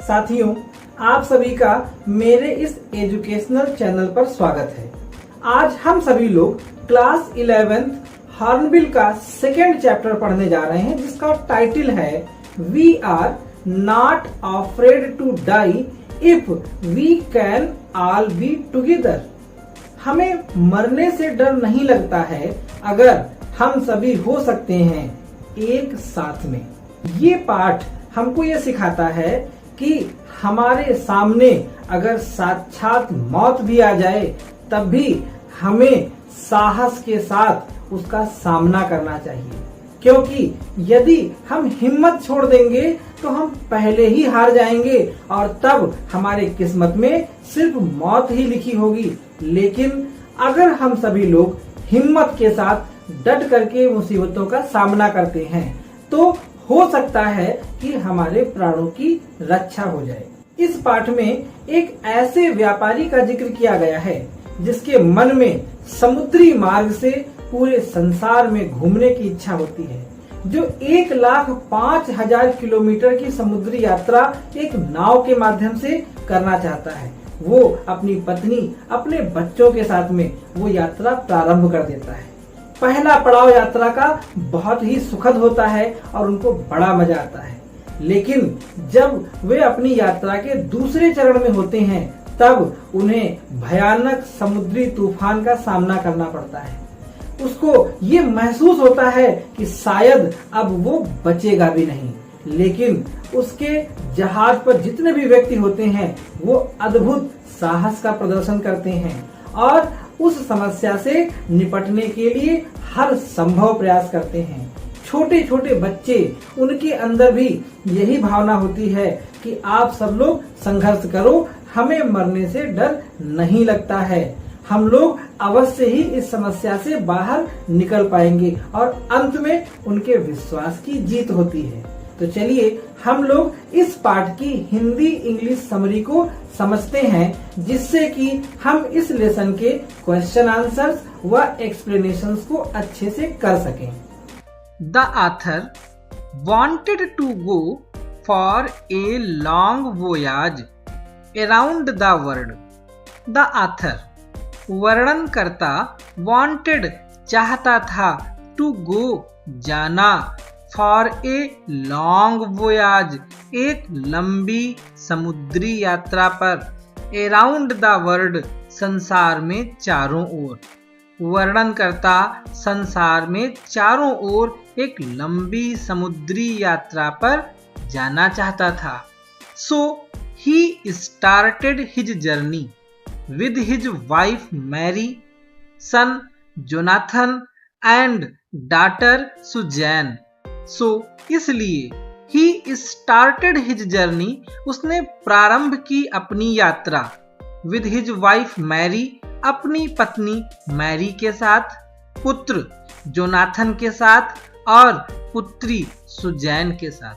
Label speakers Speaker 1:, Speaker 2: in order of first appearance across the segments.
Speaker 1: साथियों, आप सभी का मेरे इस एजुकेशनल चैनल पर स्वागत है। आज हम सभी लोग क्लास 11th हॉर्नबिल का सेकेंड चैप्टर पढ़ने जा रहे हैं, जिसका टाइटल है we are not afraid to die if we can all be together. हमें मरने से डर नहीं लगता है अगर हम सभी हो सकते हैं एक साथ में। ये पाठ हमको ये सिखाता है कि हमारे सामने अगर साक्षात मौत भी आ जाए तब भी हमें साहस के साथ उसका सामना करना चाहिए, क्योंकि यदि हम हिम्मत छोड़ देंगे तो हम पहले ही हार जाएंगे और तब हमारे किस्मत में सिर्फ मौत ही लिखी होगी। लेकिन अगर हम सभी लोग हिम्मत के साथ डट करके मुसीबतों का सामना करते हैं तो हो सकता है कि हमारे प्राणों की रक्षा हो जाए। इस पाठ में एक ऐसे व्यापारी का जिक्र किया गया है जिसके मन में समुद्री मार्ग से पूरे संसार में घूमने की इच्छा होती है, जो 1,05,000 किलोमीटर की समुद्री यात्रा एक नाव के माध्यम से करना चाहता है। वो अपनी पत्नी, अपने बच्चों के साथ में वो यात्रा प्रारंभ कर देता है। पहला पड़ाव यात्रा का बहुत ही सुखद होता है और उनको बड़ा मजा आता है, लेकिन जब वे अपनी यात्रा के दूसरे चरण में होते हैं तब उन्हें भयानक समुद्री तूफान का सामना करना पड़ता है। उसको ये महसूस होता है कि शायद अब वो बचेगा भी नहीं, लेकिन उसके जहाज पर जितने भी व्यक्ति होते हैं वो अद्भुत साहस का प्रदर्शन करते हैं और उस समस्या से निपटने के लिए हर संभव प्रयास करते हैं। छोटे छोटे बच्चे, उनके अंदर भी यही भावना होती है कि आप सब लोग संघर्ष करो, हमें मरने से डर नहीं लगता है, हम लोग अवश्य ही इस समस्या से बाहर निकल पाएंगे और अंत में उनके विश्वास की जीत होती है। तो चलिए हम लोग इस पाठ की हिंदी इंग्लिश समरी को समझते हैं, जिससे कि हम इस लेसन के क्वेश्चन आंसर्स व एक्सप्लेनेशंस को अच्छे से कर सकें।
Speaker 2: The author wanted to go for a long voyage around the world. The author वर्णनकर्ता wanted चाहता था, to go जाना, for a long voyage एक लंबी समुद्री यात्रा पर, around the world संसार में चारों ओर। वर्णनकर्ता संसार में चारों ओर एक लंबी समुद्री यात्रा पर जाना चाहता था। So he started his journey with his wife Mary, son Jonathan and daughter Suzanne. So इसलिए he started his journey उसने प्रारंभ की अपनी यात्रा with his wife Mary अपनी पत्नी मैरी के साथ, पुत्र जोनाथन के साथ और पुत्री सुजैन के साथ।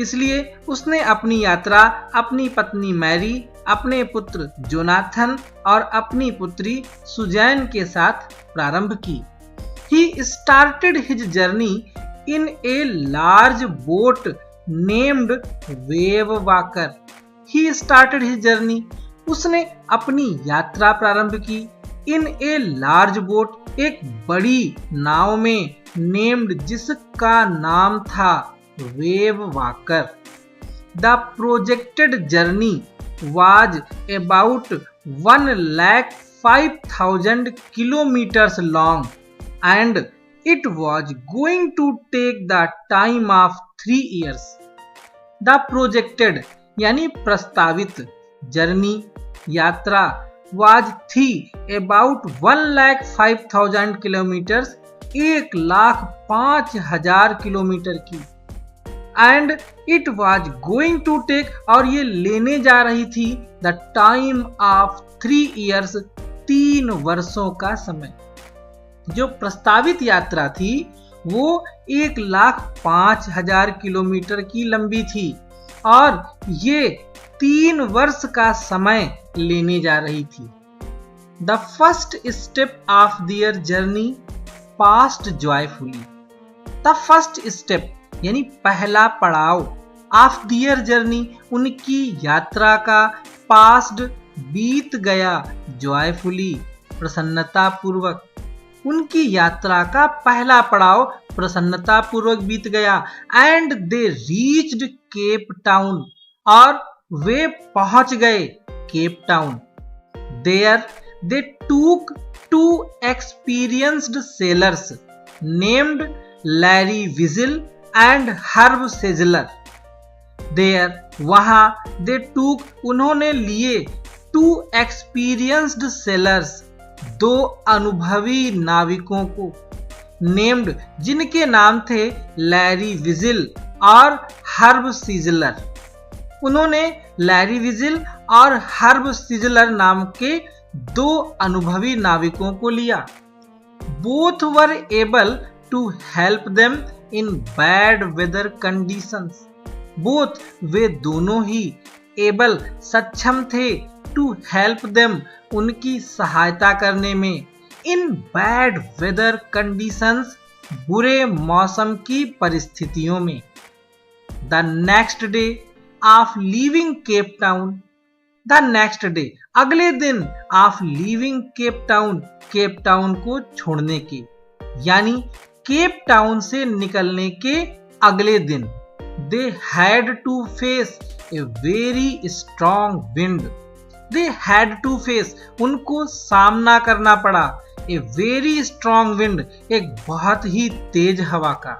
Speaker 2: इसलिए उसने अपनी यात्रा अपनी पत्नी मैरी, अपने पुत्र जोनाथन और अपनी पुत्री सुजैन के साथ प्रारंभ की। He started his journey in a large boat named Wave Walker. He started his journey उसने अपनी यात्रा प्रारंभ की इन ए लार्ज बोट एक बड़ी नाव में, नेम्ड जिसका नाम था Wave Walker. The projected journey was about 1,05,000 kilometres long and it was going to take the time of 3 years। The projected यानी प्रस्तावित, जर्नी यात्रा, वाज थी अबाउट 1,05,000 किलोमीटर्स 1,05,000 किलोमीटर की, and it was going to take और ये लेने जा रही थी द टाइम ऑफ 3 years 3 वर्षों का समय। जो प्रस्तावित यात्रा थी वो 1,05,000 किलोमीटर की लंबी थी और ये 3 वर्ष का समय लेने जा रही थी। The first step of their journey passed joyfully. The first step यानी पहला पड़ाव ऑफ दियर जर्नी, उनकी यात्रा का, पास्ड बीत गया, जॉयफुली प्रसन्नता पूर्वक, उनकी यात्रा का पहला पड़ाव प्रसन्नता पूर्वक बीत गया। And they reached Cape Town, और वे पहुंच गए Cape Town. There they took two experienced sailors named Larry Vigil and Herb Seigler. There वहां, दे टूक उन्होंने लिए, टू एक्सपीरियंस्ड सेलर्स दो अनुभवी नाविकों को, नेम्ड जिनके नाम थे लैरी विजिल और हर्ब सीजलर। उन्होंने लैरी विजिल और हर्ब सीजलर नाम के दो अनुभवी नाविकों को लिया। Both were able to help them in bad weather conditions. Both वे दोनों ही एबल सक्षम थे, टू हेल्प देम उनकी सहायता करने में, इन बैड वेदर कंडीशंस बुरे मौसम की परिस्थितियों में। The next day of leaving Cape Town, the next day अगले दिन, ऑफ लीविंग केप टाउन को छोड़ने के, यानी केप टाउन से निकलने के अगले दिन, they had to face a very strong wind. They had to face उनको सामना करना पड़ा, ए वेरी स्ट्रॉन्ग विंड एक बहुत ही तेज हवा का।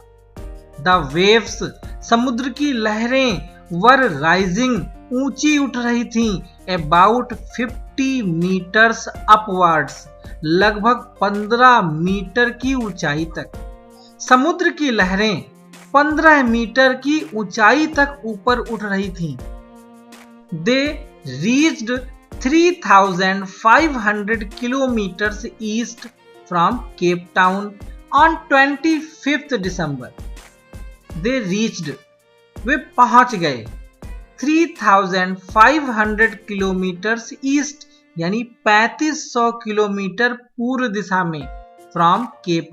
Speaker 2: द वेव्स समुद्र की लहरें, वर राइजिंग ऊंची उठ रही थीं, अबाउट 50 मीटर्स अपवर्ड्स लगभग 15 मीटर की ऊंचाई तक। समुद्र की लहरें 15 मीटर की ऊंचाई तक ऊपर उठ रही थीं। They reached 3,500 kilometres east from Cape Town on 25 December. They reached वे पहुंच गए 3,500 किलोमीटर्स ईस्ट यानी 3500 किलोमीटर पूर्व दिशा में, फ्रॉम केप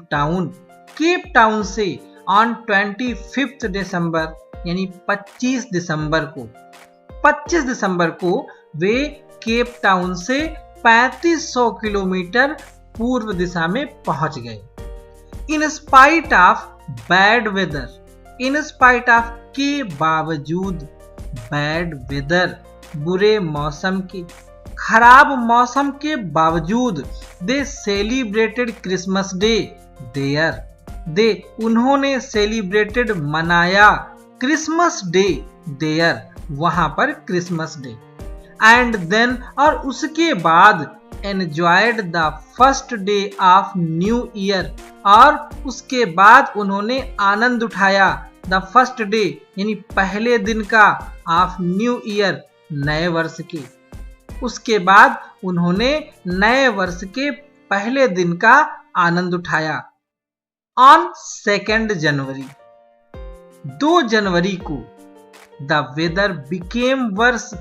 Speaker 2: टाउन से, ऑन 25 दिसंबर यानी 25 दिसंबर को वे केप टाउन से 3500 किलोमीटर पूर्व दिशा में पहुंच गए। In spite of bad weather, in spite of के बावजूद, बैड वेदर बुरे मौसम के, खराब मौसम के बावजूद, they celebrated Christmas day there, they उन्होंने सेलिब्रेटेड मनाया, क्रिसमस डे देयर वहां पर क्रिसमस डे। एंड देन और उसके बाद, enjoyed the first day of new year, और उसके बाद उन्होंने आनंद उठाया, द फर्स्ट डे यानी पहले दिन का, ऑफ न्यू ईयर नए वर्ष के। उसके बाद उन्होंने नए वर्ष के पहले दिन का आनंद उठाया। ऑन 2 जनवरी, 2 जनवरी को, द वेदर बिकेम वर्स,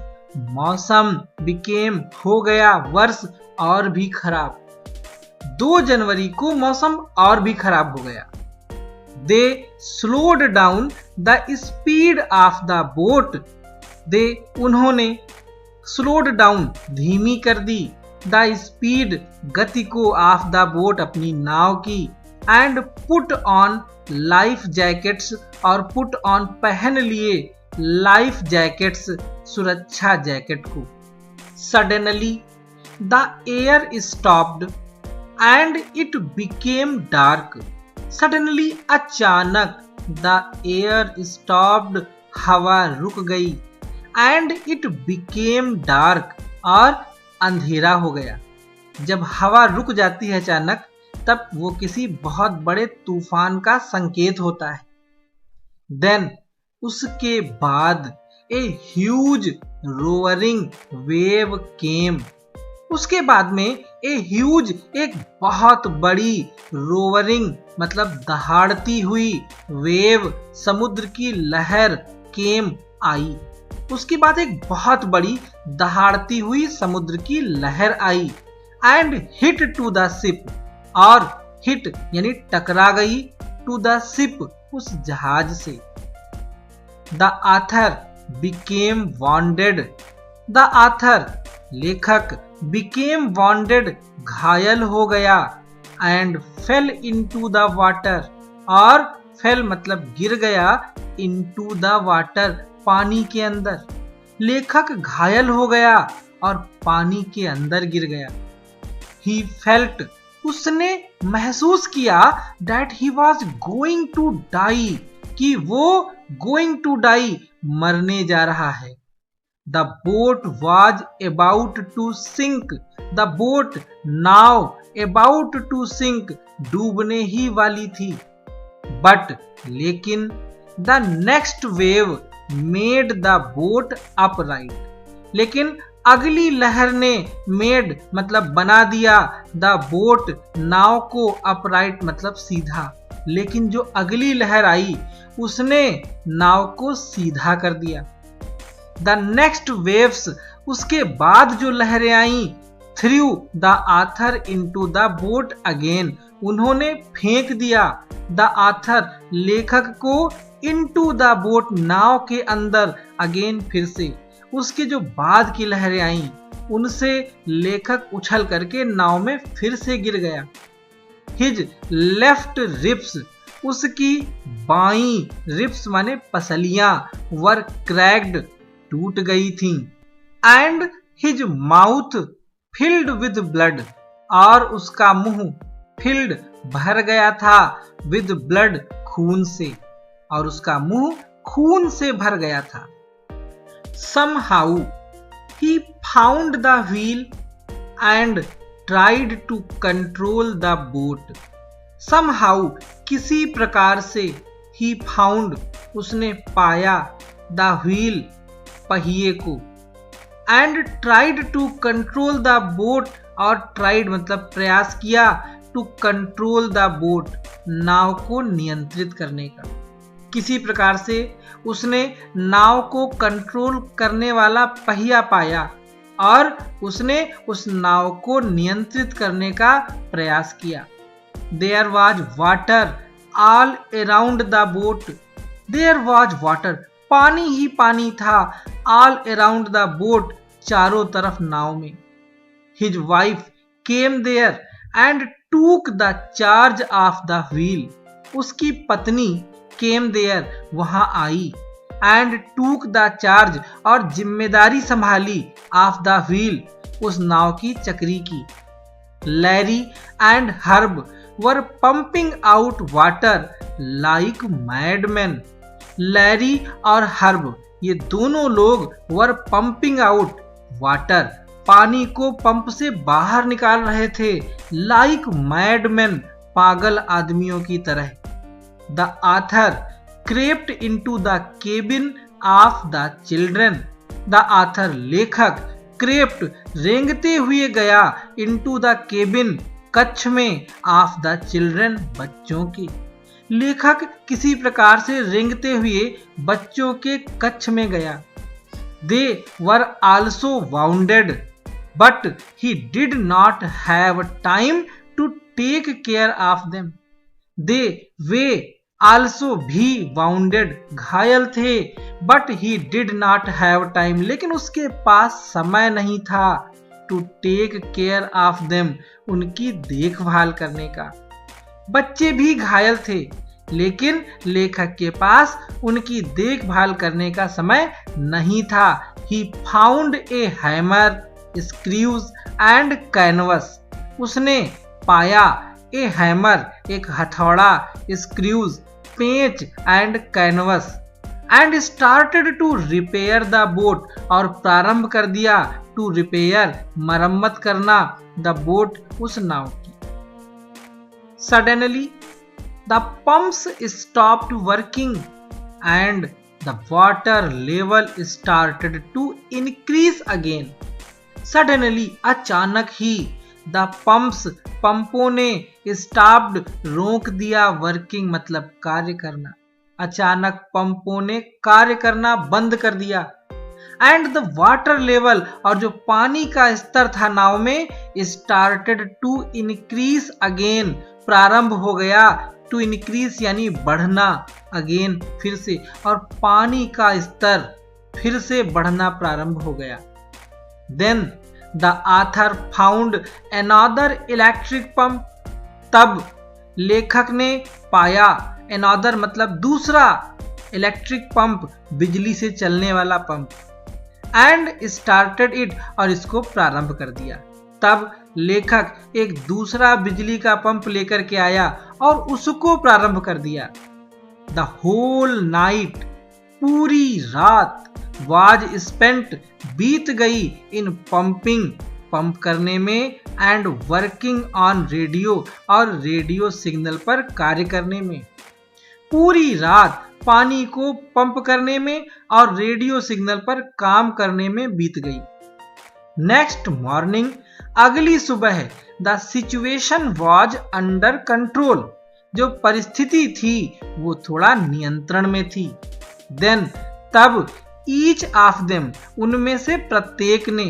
Speaker 2: मौसम बिकेम हो गया, वर्स और भी खराब। 2 जनवरी को मौसम और भी खराब हो गया। They slowed down the speed of the boat, they उन्होंने स्लोड डाउन धीमी कर दी, द स्पीड गति को, ऑफ द बोट अपनी नाव की, and put on life jackets और पुट ऑन पहन लिए लाइफ जैकेट्स सुरक्षा जैकेट को। Suddenly the air stopped and it became dark, suddenly अचानक, द एयर स्टॉप्ड हवा रुक गई, एंड इट बिकेम डार्क और अंधेरा हो गया। जब हवा रुक जाती है अचानक तब वो किसी बहुत बड़े तूफान का संकेत होता है। देन उसके बाद, ए ह्यूज रोअरिंग वेव केम, उसके बाद में ए ह्यूज एक बहुत बड़ी, रोअरिंग मतलब दहाड़ती हुई, वेव समुद्र की लहर, केम आई, उसके बाद एक बहुत बड़ी दहाड़ती हुई समुद्र की लहर आई, and hit to the ship, और हिट यानी टकरा गई, टू द शिप उस जहाज से। The author became wounded. The author लेखक बिकेम वॉन्डेड घायल हो गया and fell into the water और फेल मतलब गिर गया इनटू द वाटर पानी के अंदर। लेखक घायल हो गया और पानी के अंदर गिर गया। ही फेल्ट उसने महसूस किया that he was going to die कि वो गोइंग टू डाई मरने जा रहा है। The boat was about to sink. The boat नाव अबाउट टू सिंक डूबने ही वाली थी। बट लेकिन the next wave made the boat upright. लेकिन अगली लहर ने मेड मतलब बना दिया द बोट नाव को अपराइट मतलब सीधा। लेकिन जो अगली लहर आई उसने नाव को सीधा कर दिया। द नेक्स्ट वेव्स उसके बाद जो लहरें आई threw the author into the boat again उन्होंने फेंक दिया द आथर लेखक को इनटू द बोट नाव के अंदर अगेन फिर से। उसके जो बाद की लहरें आईं उनसे लेखक उछल करके नाव में फिर से गिर गया। हिज लेफ्ट रिब्स उसकी बाई रिब्स माने पसलियां वर क्रैक्ड टूट गई थीं and his mouth filled with blood और उसका मुंह फिल्ड भर गया था विद ब्लड खून से और उसका मुंह खून से भर गया था। Somehow he found the wheel and tried to control the boat. Somehow किसी प्रकार से he found उसने पाया the wheel पहिए को and tried to control the boat और tried मतलब प्रयास किया to control the boat नाव को नियंत्रित करने का। किसी प्रकार से उसने नाव को कंट्रोल करने वाला पहिया पाया और उसने उस नाव को नियंत्रित करने का प्रयास किया। There was water all around the boat. There was water पानी ही पानी था all around the boat चारों तरफ नाव में। His wife came there and took the charge of the wheel. उसकी पत्नी came there वहां आई and took the charge और जिम्मेदारी संभाली of the wheel उस नाव की चक्री की। Larry and Herb were pumping out water like madmen. Larry और हर्ब ये दोनों लोग वर पंपिंग आउट वाटर पानी को पंप से बाहर निकाल रहे थे लाइक मैडमैन पागल आदमियों की तरह। The author crept into the cabin of the children. The author लेखक क्रेप्ट रेंगते हुए गया इनटू द केबिन कक्ष में ऑफ द चिल्ड्रन बच्चों के। लेखक किसी प्रकार से रेंगते हुए बच्चों के कक्ष में गया। They were also wounded but he did not have time to take care of them. They वे आल्सो भी वाउंडेड घायल थे but he did not have time लेकिन उसके पास समय नहीं था to take care of them उनकी देखभाल करने का। बच्चे भी घायल थे लेकिन लेखक के पास उनकी देखभाल करने का समय नहीं था। He found a hammer screws and canvas. उसने पाया ए हैमर एक हथौड़ा स्क्रूज पेंच and canvas and started to repair the boat और प्रारंभ कर दिया टू रिपेयर मरम्मत करना द बोट उस नाव की। Suddenly the pumps stopped working and the water level started to increase again. Suddenly अचानक ही the pumps पंपों ने stopped रोक दिया working मतलब कार्य करना। अचानक पंपों ने कार्य करना बंद कर दिया। एंड द वाटर लेवल और जो पानी का स्तर था नाव में स्टार्टेड टू इंक्रीज अगेन प्रारंभ हो गया टू इंक्रीज यानी बढ़ना अगेन फिर से, और पानी का स्तर फिर से बढ़ना प्रारंभ हो गया। Then the author found another electric pump, तब लेखक ने पाया, अनदर मतलब दूसरा, इलेक्ट्रिक पंप बिजली से चलने वाला पंप, एंड स्टार्टेड इट, और इसको प्रारंभ कर दिया। तब लेखक एक दूसरा बिजली का पंप लेकर के आया और उसको प्रारंभ कर दिया। द होल नाइट, पूरी रात, वाज स्पेंट, बीत गई, इन पंपिंग, पंप करने में, एंड वर्किंग ऑन रेडियो, और रेडियो सिग्नल पर कार्य करने में। पूरी रात पानी को पंप करने में और रेडियो सिग्नल पर काम करने में बीत गई। नेक्स्ट मॉर्निंग, अगली सुबह, the situation was under control, जो परिस्थिति थी वो थोड़ा नियंत्रण में थी। देन तब ईच ऑफ देम, उनमें से प्रत्येक ने,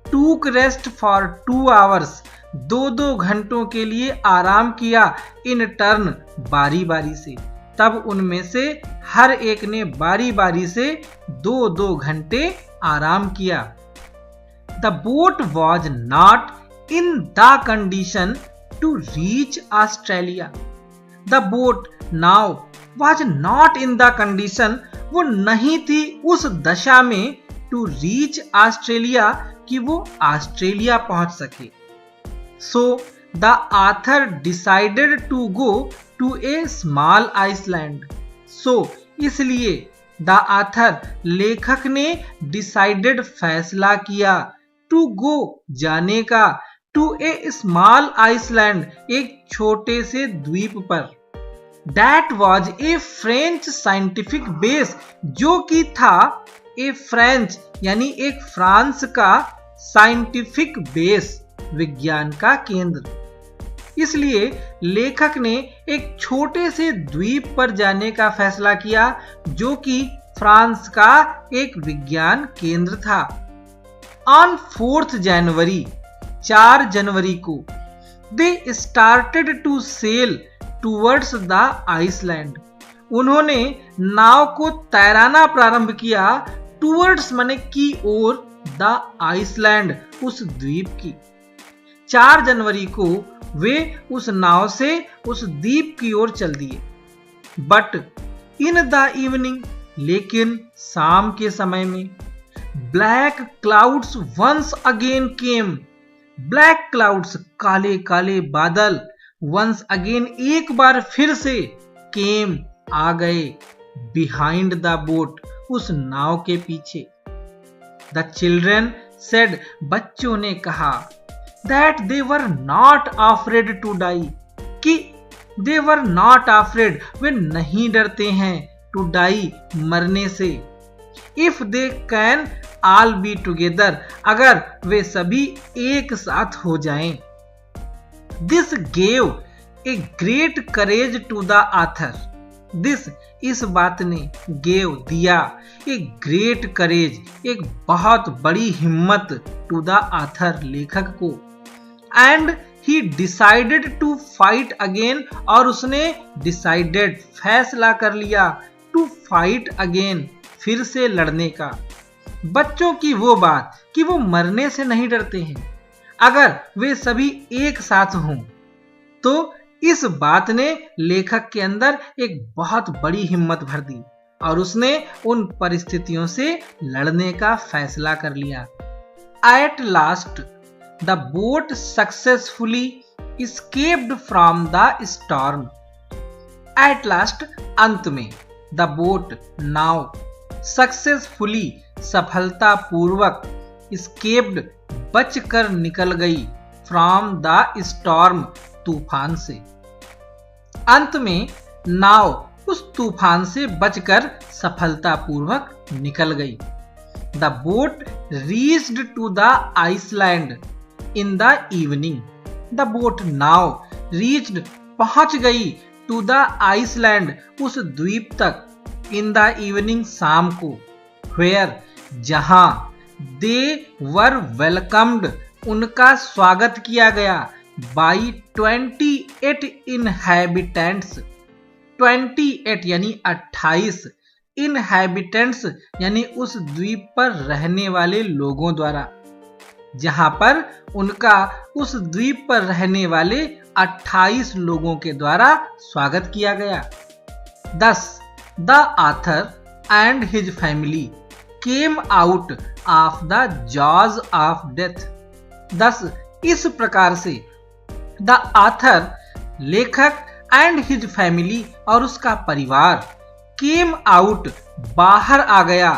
Speaker 2: टूक रेस्ट फॉर 2 आवर्स, 2-2 घंटों के लिए आराम किया, इन टर्न, बारी बारी से। तब उनमें से हर एक ने बारी बारी से 2-2 घंटे आराम किया। The boat was not in the condition to reach Australia, the boat now was not in the condition, वो नहीं थी उस दशा में, टू रीच ऑस्ट्रेलिया, कि वो ऑस्ट्रेलिया पहुंच सके। So the author decided to go to a small island, so इसलिए द आथर, लेखक ने, डिसाइडेड फैसला किया, टू गो जाने का, टू ए स्मॉल आइसलैंड, एक छोटे से द्वीप पर। That was a French scientific base, जो कि था ए फ्रेंच यानी एक फ्रांस का साइंटिफिक बेस, विज्ञान का केंद्र। इसलिए लेखक ने एक छोटे से द्वीप पर जाने का फैसला किया, जो कि फ्रांस का एक विज्ञान केंद्र था। ऑन 4 जनवरी, 4 जनवरी को, they started to sail towards the island, उन्होंने नाव को तैराना प्रारंभ किया, टूवर्ड्स माने की ओर, द आइसलैंड, उस द्वीप की। 4 जनवरी को वे उस नाव से उस द्वीप की ओर चल दिए। बट इन द इवनिंग, लेकिन शाम के समय में, black clouds once again came, black clouds, काले काले बादल, वंस अगेन, एक बार फिर से, केम, आ गए, बिहाइंड द बोट, उस नाव के पीछे। द चिल्ड्रन सेड, बच्चों ने कहा, that they were not afraid to die, कि they were not afraid, वे नहीं डरते हैं, to die, मरने से। if they can all be together, अगर वे सभी एक साथ हो जाएं। this gave a great courage to the author, this, इस बात ने, gave, दिया, a great courage, एक बहुत बड़ी हिम्मत, to the author, लेखक को। And he decided to fight again, और उसने डिसाइडेड, फैसला कर लिया, टू फाइट अगेन, फिर से लड़ने का। बच्चों की वो बात कि वो मरने से नहीं डरते हैं, अगर वे सभी एक साथ हों, तो इस बात ने लेखक के अंदर एक बहुत बड़ी हिम्मत भर दी, और उसने उन परिस्थितियों से लड़ने का फैसला कर लिया। At last the boat successfully escaped from the storm, at last, अंत में, the boat, नाव, successfully, सफलता पूर्वक, escaped, बचकर निकल गई, from the storm, तूफान से। अंत में नाव उस तूफान से बचकर सफलता पूर्वक निकल गई। The boat reached to the Iceland in the evening, the boat now reached, पहुंच गई, to the Iceland, उस द्वीप तक, in the evening, शाम को, where, जहां, they were welcomed, उनका स्वागत किया गया, by 28 inhabitants, 28 यानी 28 इनहैबिटेंट्स यानी उस द्वीप पर रहने वाले लोगों द्वारा, जहां पर उनका उस द्वीप पर रहने वाले 28 लोगों के द्वारा स्वागत किया गया। 10. The author and his family came out of the jaws of death. 10. इस प्रकार से द आथर लेखक एंड हिज फैमिली और उसका परिवार केम आउट बाहर आ गया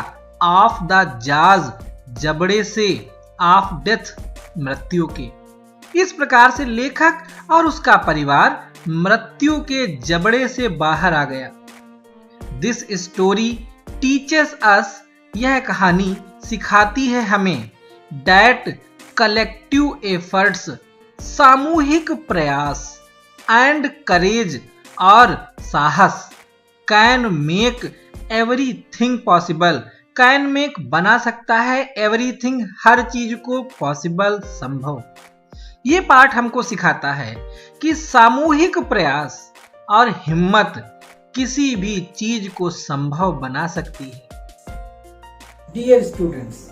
Speaker 2: ऑफ द जाज जबड़े से ऑफ डेथ मृत्यु के। इस प्रकार से लेखक और उसका परिवार मृत्यु के जबड़े से बाहर आ गया। दिस स्टोरी टीचेस अस, यह कहानी सिखाती है हमें, दैट कलेक्टिव एफर्ट्स, सामूहिक प्रयास, एंड करेज और साहस, can make everything possible, can make बना सकता है एवरीथिंग हर चीज को पॉसिबल संभव। ये पाठ हमको सिखाता है कि सामूहिक प्रयास और हिम्मत किसी भी चीज को संभव बना सकती है।
Speaker 1: डियर स्टूडेंट्स,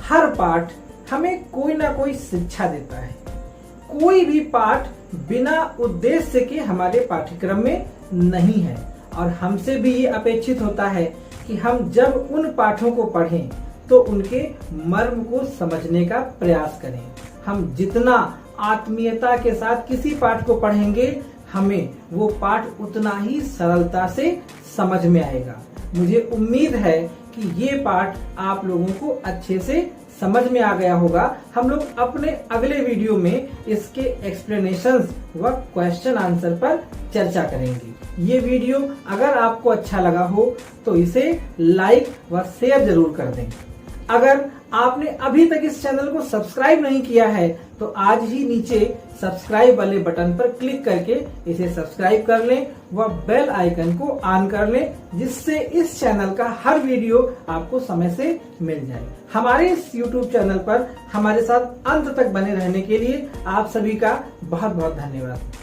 Speaker 1: हर पाठ हमें कोई ना कोई शिक्षा देता है। कोई भी पाठ बिना उद्देश्य के हमारे पाठ्यक्रम में नहीं है और हमसे भी ये अपेक्षित होता है कि हम जब उन पाठों को पढ़ें तो उनके मर्म को समझने का प्रयास करें। हम जितना आत्मीयता के साथ किसी पाठ को पढ़ेंगे, हमें वो पाठ उतना ही सरलता से समझ में आएगा। मुझे उम्मीद है कि ये पाठ आप लोगों को अच्छे से समझ में आ गया होगा। हम लोग अपने अगले वीडियो में इसके एक्सप्लेनेशंस व क्वेश्चन आंसर पर चर्चा करेंगे। ये वीडियो अगर आपको अच्छा लगा हो तो इसे लाइक व शेयर जरूर कर दें। अगर आपने अभी तक इस चैनल को सब्सक्राइब नहीं किया है तो आज ही नीचे सब्सक्राइब वाले बटन पर क्लिक करके इसे सब्सक्राइब कर लें व बेल आइकन को ऑन कर लें, जिससे इस चैनल का हर वीडियो आपको समय से मिल जाए। हमारे इस YouTube चैनल पर हमारे साथ अंत तक बने रहने के लिए आप सभी का बहुत बहुत धन्यवाद।